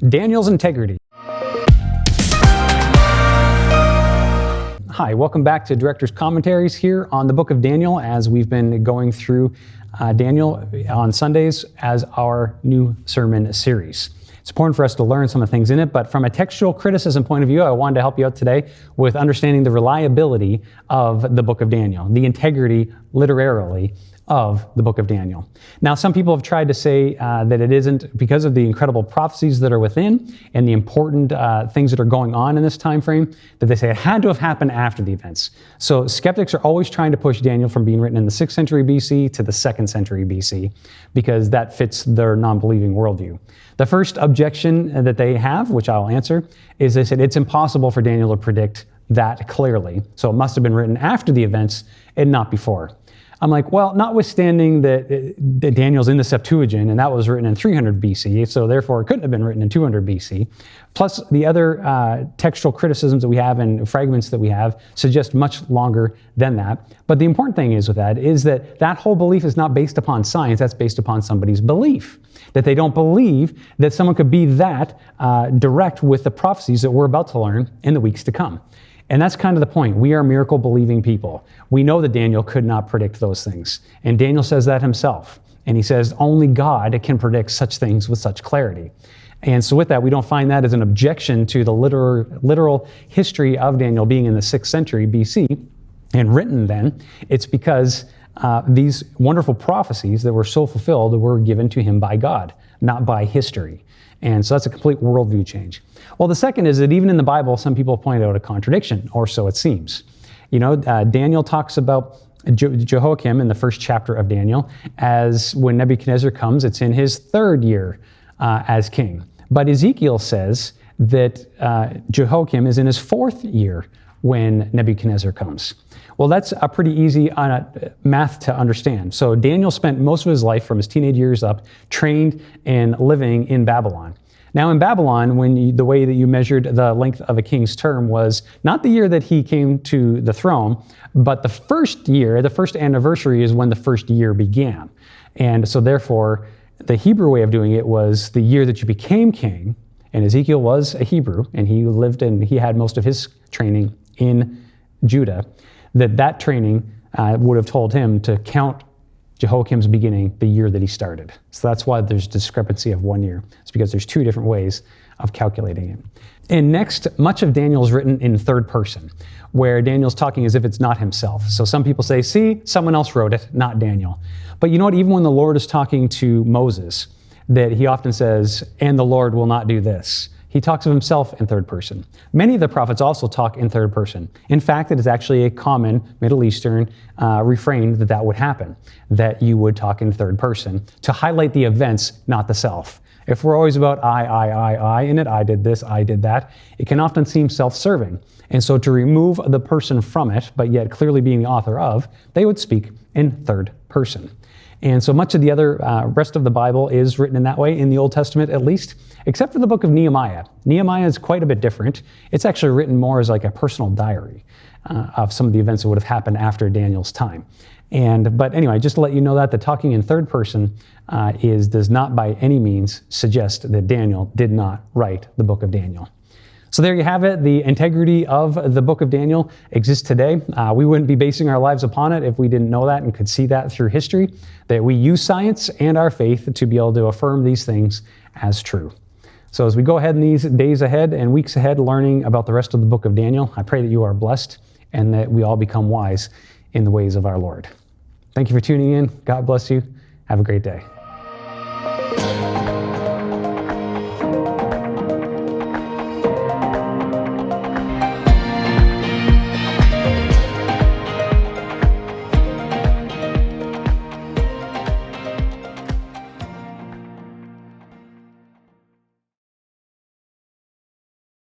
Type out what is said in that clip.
Daniel's integrity. Hi, welcome back to Director's Commentaries here on the book of Daniel, as we've been going through Daniel on Sundays as our new sermon series. It's important for us to learn some of the things in it, but from a textual criticism point of view, I wanted to help you out today with understanding the reliability of the book of Daniel, the integrity, literarily, of the book of Daniel. Now, some people have tried to say that it isn't because of the incredible prophecies that are within and the important things that are going on in this time frame, that they say it had to have happened after the events. So skeptics are always trying to push Daniel from being written in the 6th century BC to the 2nd century BC, because that fits their non-believing worldview. The first objection that they have, which I'll answer, is they said it's impossible for Daniel to predict that clearly. So it must have been written after the events and not before. I'm like, well, notwithstanding that Daniel's in the Septuagint, and that was written in 300 BC, so therefore it couldn't have been written in 200 BC. Plus, the other textual criticisms that we have and fragments that we have suggest much longer than that. But the important thing is with that is that that whole belief is not based upon science, that's based upon somebody's belief. That they don't believe that someone could be that direct with the prophecies that we're about to learn in the weeks to come. And that's kind of the point. We are miracle-believing people. We know that Daniel could not predict those things. And Daniel says that himself. And he says only God can predict such things with such clarity. And so with that, we don't find that as an objection to the literal history of Daniel being in the 6th century BC and written then. It's because these wonderful prophecies that were so fulfilled were given to him by God, not by history. And so that's a complete worldview change. Well, the second is that even in the Bible, some people point out a contradiction, or so it seems. You know, Daniel talks about Jehoiakim in the first chapter of Daniel as when Nebuchadnezzar comes, it's in his 3rd year as king. But Ezekiel says that Jehoiakim is in his 4th year when Nebuchadnezzar comes. Well, that's a pretty easy math to understand. So Daniel spent most of his life from his teenage years up trained and living in Babylon. Now in Babylon, the way that you measured the length of a king's term was not the year that he came to the throne, but the first year, the first anniversary is when the first year began. And so therefore, the Hebrew way of doing it was the year that you became king, and Ezekiel was a Hebrew, and he lived and he had most of his training in Judah, that training would have told him to count Jehoiakim's beginning the year that he started. So that's why there's discrepancy of 1 year. It's because there's 2 different ways of calculating it. And next, much of Daniel is written in 3rd person, where Daniel's talking as if it's not himself. So some people say, see, someone else wrote it, not Daniel. But you know what? Even when the Lord is talking to Moses, that he often says, and the Lord will not do this. He talks of himself in 3rd person. Many of the prophets also talk in 3rd person. In fact, it is actually a common Middle Eastern refrain that would happen, that you would talk in 3rd person to highlight the events, not the self. If we're always about I in it, I did this, I did that, it can often seem self-serving. And so to remove the person from it, but yet clearly being the author of, they would speak in 3rd person. And so much of the other rest of the Bible is written in that way, in the Old Testament at least, except for the book of Nehemiah. Nehemiah is quite a bit different. It's actually written more as like a personal diary of some of the events that would have happened after Daniel's time. But anyway, just to let you know that the talking in 3rd person does not by any means suggest that Daniel did not write the book of Daniel. So there you have it. The integrity of the book of Daniel exists today. We wouldn't be basing our lives upon it if we didn't know that and could see that through history, that we use science and our faith to be able to affirm these things as true. So as we go ahead in these days ahead and weeks ahead learning about the rest of the book of Daniel, I pray that you are blessed and that we all become wise in the ways of our Lord. Thank you for tuning in. God bless you. Have a great day.